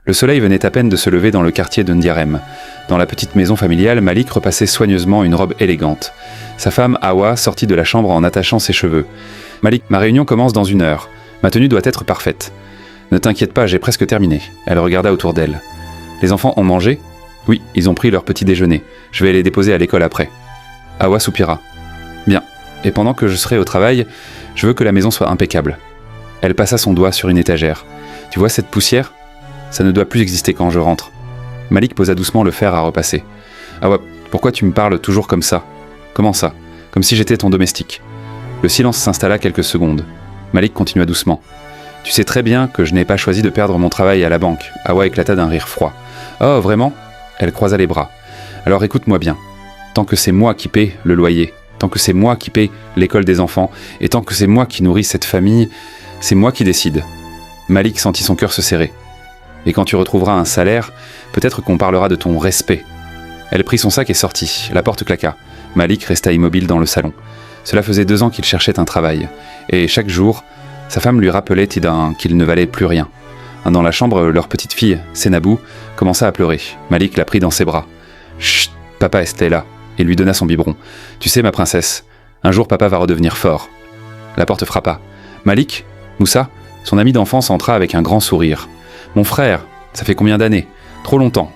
Le soleil venait à peine de se lever dans le quartier de Ndiarem. Dans la petite maison familiale, Malik repassait soigneusement une robe élégante. Sa femme, Hawa, sortit de la chambre en attachant ses cheveux. « Malik, ma réunion commence dans 1 heure. Ma tenue doit être parfaite. »« Ne t'inquiète pas, j'ai presque terminé. » Elle regarda autour d'elle. « Les enfants ont mangé ? » ?»« Oui, ils ont pris leur petit déjeuner. Je vais les déposer à l'école après. » Hawa soupira. « Bien. Et pendant que je serai au travail, je veux que la maison soit impeccable. » Elle passa son doigt sur une étagère. « Tu vois cette poussière ? Ça ne doit plus exister quand je rentre. » Malik posa doucement le fer à repasser. « Ah ouais, pourquoi tu me parles toujours comme ça ? Comment ça ? Comme si j'étais ton domestique. » Le silence s'installa quelques secondes. Malik continua doucement. « Tu sais très bien que je n'ai pas choisi de perdre mon travail à la banque. » Hawa éclata d'un rire froid. « Oh, vraiment ?» Elle croisa les bras. « Alors écoute-moi bien. Tant que c'est moi qui paie le loyer, tant que c'est moi qui paie l'école des enfants, et tant que c'est moi qui nourris cette famille, c'est moi qui décide. » Malik sentit son cœur se serrer. « Et quand tu retrouveras un salaire, peut-être qu'on parlera de ton respect. » Elle prit son sac et sortit. La porte claqua. Malik resta immobile dans le salon. Cela faisait 2 ans qu'il cherchait un travail. Et chaque jour, sa femme lui rappelait qu'il ne valait plus rien. Dans la chambre, leur petite fille, Senabou, commença à pleurer. Malik la prit dans ses bras. « Chut, papa était là. » Et lui donna son biberon. « Tu sais, ma princesse, un jour papa va redevenir fort. » La porte frappa. Malik, Moussa, son ami d'enfance entra avec un grand sourire. « Mon frère, ça fait combien d'années ? Trop longtemps. »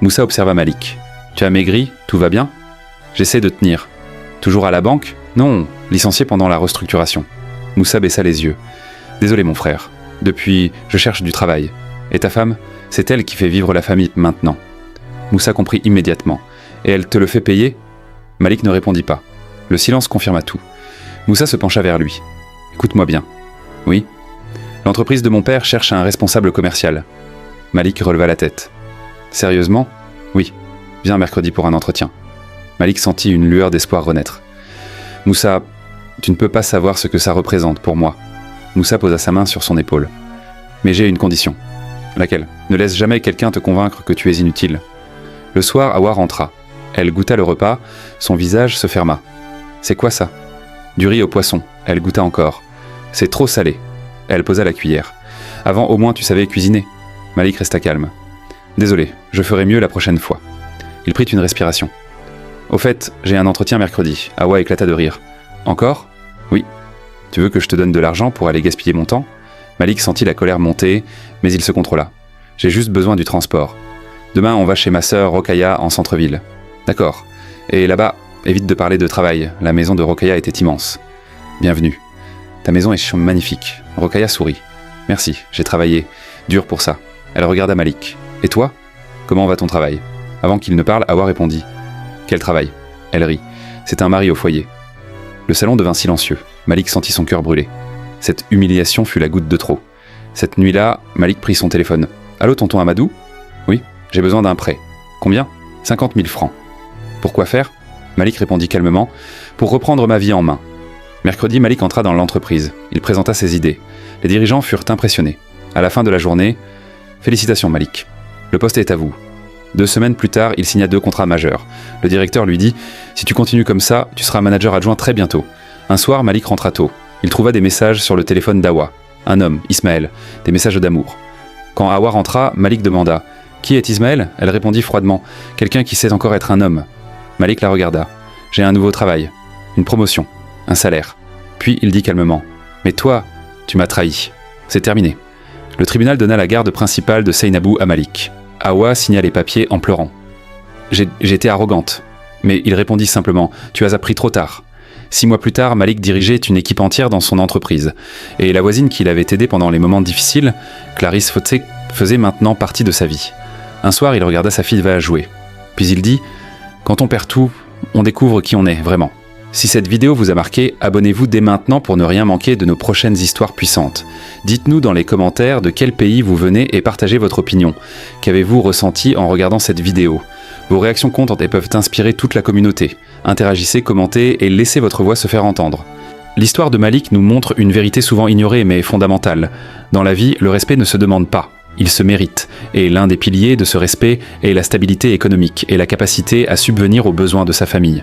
Moussa observa Malik. « Tu as maigri ? Tout va bien ? » « J'essaie de tenir. »« Toujours à la banque ? » ?»« Non, licencié pendant la restructuration. » Moussa baissa les yeux. « Désolé mon frère. Depuis, je cherche du travail. Et ta femme ? C'est elle qui fait vivre la famille maintenant. » Moussa comprit immédiatement. « Et elle te le fait payer ?» Malik ne répondit pas. Le silence confirma tout. Moussa se pencha vers lui. « Écoute-moi bien. »« Oui. » « L'entreprise de mon père cherche un responsable commercial. » Malik releva la tête. « Sérieusement ? » ?»« Oui. Viens mercredi pour un entretien. » Malik sentit une lueur d'espoir renaître. « Moussa, tu ne peux pas savoir ce que ça représente pour moi. » Moussa posa sa main sur son épaule. « Mais j'ai une condition. »« Laquelle ? » ?»« Ne laisse jamais quelqu'un te convaincre que tu es inutile. » Le soir, Hawa rentra. Elle goûta le repas, son visage se ferma. « C'est quoi ça ?»« Du riz au poisson. » Elle goûta encore. « C'est trop salé. » Elle posa la cuillère. « Avant, au moins, tu savais cuisiner. » Malik resta calme. « Désolé, je ferai mieux la prochaine fois. » Il prit une respiration. « Au fait, j'ai un entretien mercredi. » Hawa éclata de rire. « Encore ? » ?»« Oui. »« Tu veux que je te donne de l'argent pour aller gaspiller mon temps ?» Malik sentit la colère monter, mais il se contrôla. « J'ai juste besoin du transport. Demain, on va chez ma sœur Rokhaya en centre-ville. »« D'accord. Et là-bas, évite de parler de travail. La maison de Rokhaya était immense. »« Bienvenue. Ta maison est magnifique. » Rokhaya sourit. « Merci, j'ai travaillé. Dur pour ça. » Elle regarda Malik. « Et toi ? Comment va ton travail ?» Avant qu'il ne parle, Hawa répondit. « Quel travail ?» Elle rit. « C'est un mari au foyer. » Le salon devint silencieux. Malik sentit son cœur brûler. Cette humiliation fut la goutte de trop. Cette nuit-là, Malik prit son téléphone. « Allô, tonton Amadou ? » ?»« Oui, j'ai besoin d'un prêt. »« Combien ? » ?»« 50 000 francs. »« Pourquoi faire ?» Malik répondit calmement. « Pour reprendre ma vie en main. » Mercredi, Malik entra dans l'entreprise. Il présenta ses idées. Les dirigeants furent impressionnés. À la fin de la journée, « Félicitations Malik. Le poste est à vous. » 2 semaines plus tard, il signa 2 contrats majeurs. Le directeur lui dit « Si tu continues comme ça, tu seras manager adjoint très bientôt. » Un soir, Malik rentra tôt. Il trouva des messages sur le téléphone d'Hawa. Un homme, Ismaël. Des messages d'amour. Quand Hawa rentra, Malik demanda « Qui est Ismaël ?» Elle répondit froidement « Quelqu'un qui sait encore être un homme. » Malik la regarda. « J'ai un nouveau travail. Une promotion. Un salaire. » Puis il dit calmement « Mais toi, tu m'as trahi. C'est terminé. » Le tribunal donna la garde principale de Seynabou à Malik. Hawa signa les papiers en pleurant. « J'étais arrogante. » Mais il répondit simplement « Tu as appris trop tard. » 6 mois plus tard, Malik dirigeait une équipe entière dans son entreprise. Et la voisine qui l'avait aidé pendant les moments difficiles, Clarisse Fotsé, faisait maintenant partie de sa vie. Un soir, il regarda sa fille jouer. Puis il dit « Quand on perd tout, on découvre qui on est, vraiment. » Si cette vidéo vous a marqué, abonnez-vous dès maintenant pour ne rien manquer de nos prochaines histoires puissantes. Dites-nous dans les commentaires de quel pays vous venez et partagez votre opinion. Qu'avez-vous ressenti en regardant cette vidéo ? Vos réactions comptent et peuvent inspirer toute la communauté. Interagissez, commentez et laissez votre voix se faire entendre. L'histoire de Malik nous montre une vérité souvent ignorée mais fondamentale. Dans la vie, le respect ne se demande pas, il se mérite. Et l'un des piliers de ce respect est la stabilité économique et la capacité à subvenir aux besoins de sa famille.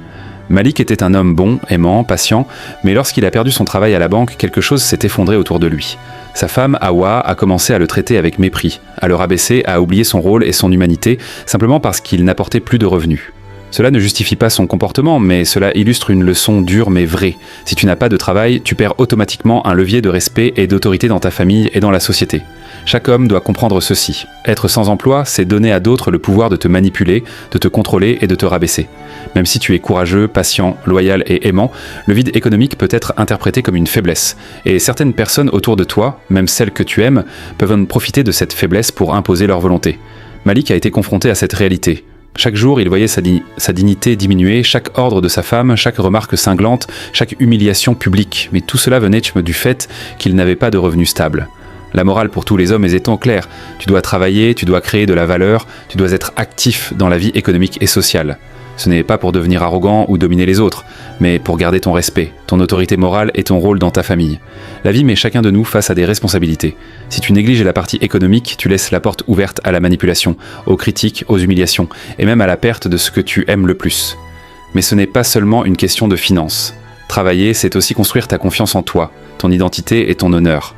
Malik était un homme bon, aimant, patient, mais lorsqu'il a perdu son travail à la banque, quelque chose s'est effondré autour de lui. Sa femme, Hawa, a commencé à le traiter avec mépris, à le rabaisser, à oublier son rôle et son humanité, simplement parce qu'il n'apportait plus de revenus. Cela ne justifie pas son comportement, mais cela illustre une leçon dure mais vraie. Si tu n'as pas de travail, tu perds automatiquement un levier de respect et d'autorité dans ta famille et dans la société. Chaque homme doit comprendre ceci. Être sans emploi, c'est donner à d'autres le pouvoir de te manipuler, de te contrôler et de te rabaisser. Même si tu es courageux, patient, loyal et aimant, le vide économique peut être interprété comme une faiblesse. Et certaines personnes autour de toi, même celles que tu aimes, peuvent en profiter de cette faiblesse pour imposer leur volonté. Malik a été confronté à cette réalité. Chaque jour, il voyait sa dignité diminuer, chaque ordre de sa femme, chaque remarque cinglante, chaque humiliation publique. Mais tout cela venait du fait qu'il n'avait pas de revenus stables. La morale pour tous les hommes est étant claire. Tu dois travailler, tu dois créer de la valeur, tu dois être actif dans la vie économique et sociale. Ce n'est pas pour devenir arrogant ou dominer les autres, mais pour garder ton respect, ton autorité morale et ton rôle dans ta famille. La vie met chacun de nous face à des responsabilités. Si tu négliges la partie économique, tu laisses la porte ouverte à la manipulation, aux critiques, aux humiliations, et même à la perte de ce que tu aimes le plus. Mais ce n'est pas seulement une question de finances. Travailler, c'est aussi construire ta confiance en toi, ton identité et ton honneur.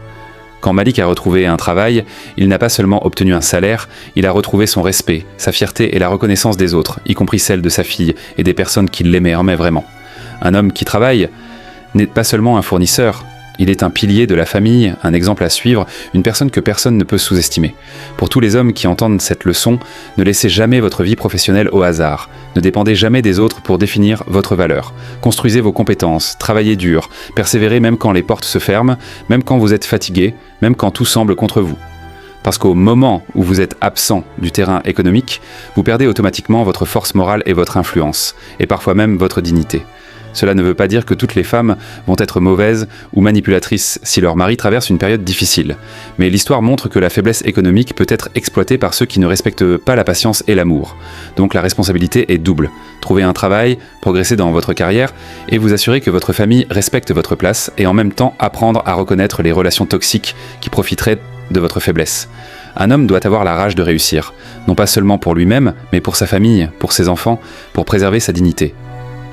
Quand Malik a retrouvé un travail, il n'a pas seulement obtenu un salaire, il a retrouvé son respect, sa fierté et la reconnaissance des autres, y compris celle de sa fille et des personnes qui l'aimaient vraiment. Un homme qui travaille n'est pas seulement un fournisseur, il est un pilier de la famille, un exemple à suivre, une personne que personne ne peut sous-estimer. Pour tous les hommes qui entendent cette leçon, ne laissez jamais votre vie professionnelle au hasard. Ne dépendez jamais des autres pour définir votre valeur. Construisez vos compétences, travaillez dur, persévérez même quand les portes se ferment, même quand vous êtes fatigué, même quand tout semble contre vous. Parce qu'au moment où vous êtes absent du terrain économique, vous perdez automatiquement votre force morale et votre influence, et parfois même votre dignité. Cela ne veut pas dire que toutes les femmes vont être mauvaises ou manipulatrices si leur mari traverse une période difficile. Mais l'histoire montre que la faiblesse économique peut être exploitée par ceux qui ne respectent pas la patience et l'amour. Donc la responsabilité est double. Trouver un travail, progresser dans votre carrière et vous assurer que votre famille respecte votre place et en même temps apprendre à reconnaître les relations toxiques qui profiteraient de votre faiblesse. Un homme doit avoir la rage de réussir, non pas seulement pour lui-même, mais pour sa famille, pour ses enfants, pour préserver sa dignité.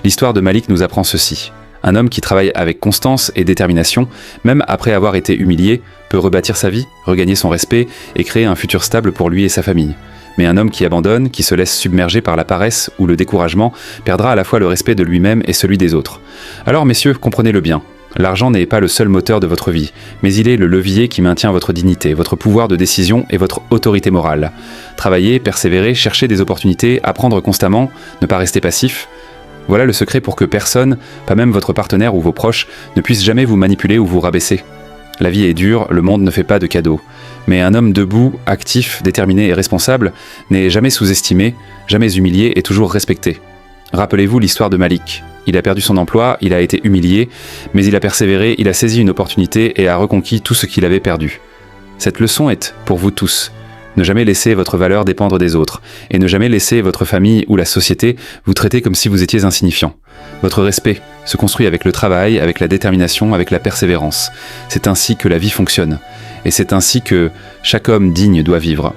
L'histoire de Malik nous apprend ceci. Un homme qui travaille avec constance et détermination, même après avoir été humilié, peut rebâtir sa vie, regagner son respect et créer un futur stable pour lui et sa famille. Mais un homme qui abandonne, qui se laisse submerger par la paresse ou le découragement, perdra à la fois le respect de lui-même et celui des autres. Alors messieurs, comprenez-le bien. L'argent n'est pas le seul moteur de votre vie, mais il est le levier qui maintient votre dignité, votre pouvoir de décision et votre autorité morale. Travaillez, persévérez, cherchez des opportunités, apprendre constamment, ne pas rester passif. Voilà le secret pour que personne, pas même votre partenaire ou vos proches, ne puisse jamais vous manipuler ou vous rabaisser. La vie est dure, le monde ne fait pas de cadeaux. Mais un homme debout, actif, déterminé et responsable n'est jamais sous-estimé, jamais humilié et toujours respecté. Rappelez-vous l'histoire de Malik. Il a perdu son emploi, il a été humilié, mais il a persévéré, il a saisi une opportunité et a reconquis tout ce qu'il avait perdu. Cette leçon est pour vous tous. Ne jamais laisser votre valeur dépendre des autres, et ne jamais laisser votre famille ou la société vous traiter comme si vous étiez insignifiant. Votre respect se construit avec le travail, avec la détermination, avec la persévérance. C'est ainsi que la vie fonctionne, et c'est ainsi que chaque homme digne doit vivre.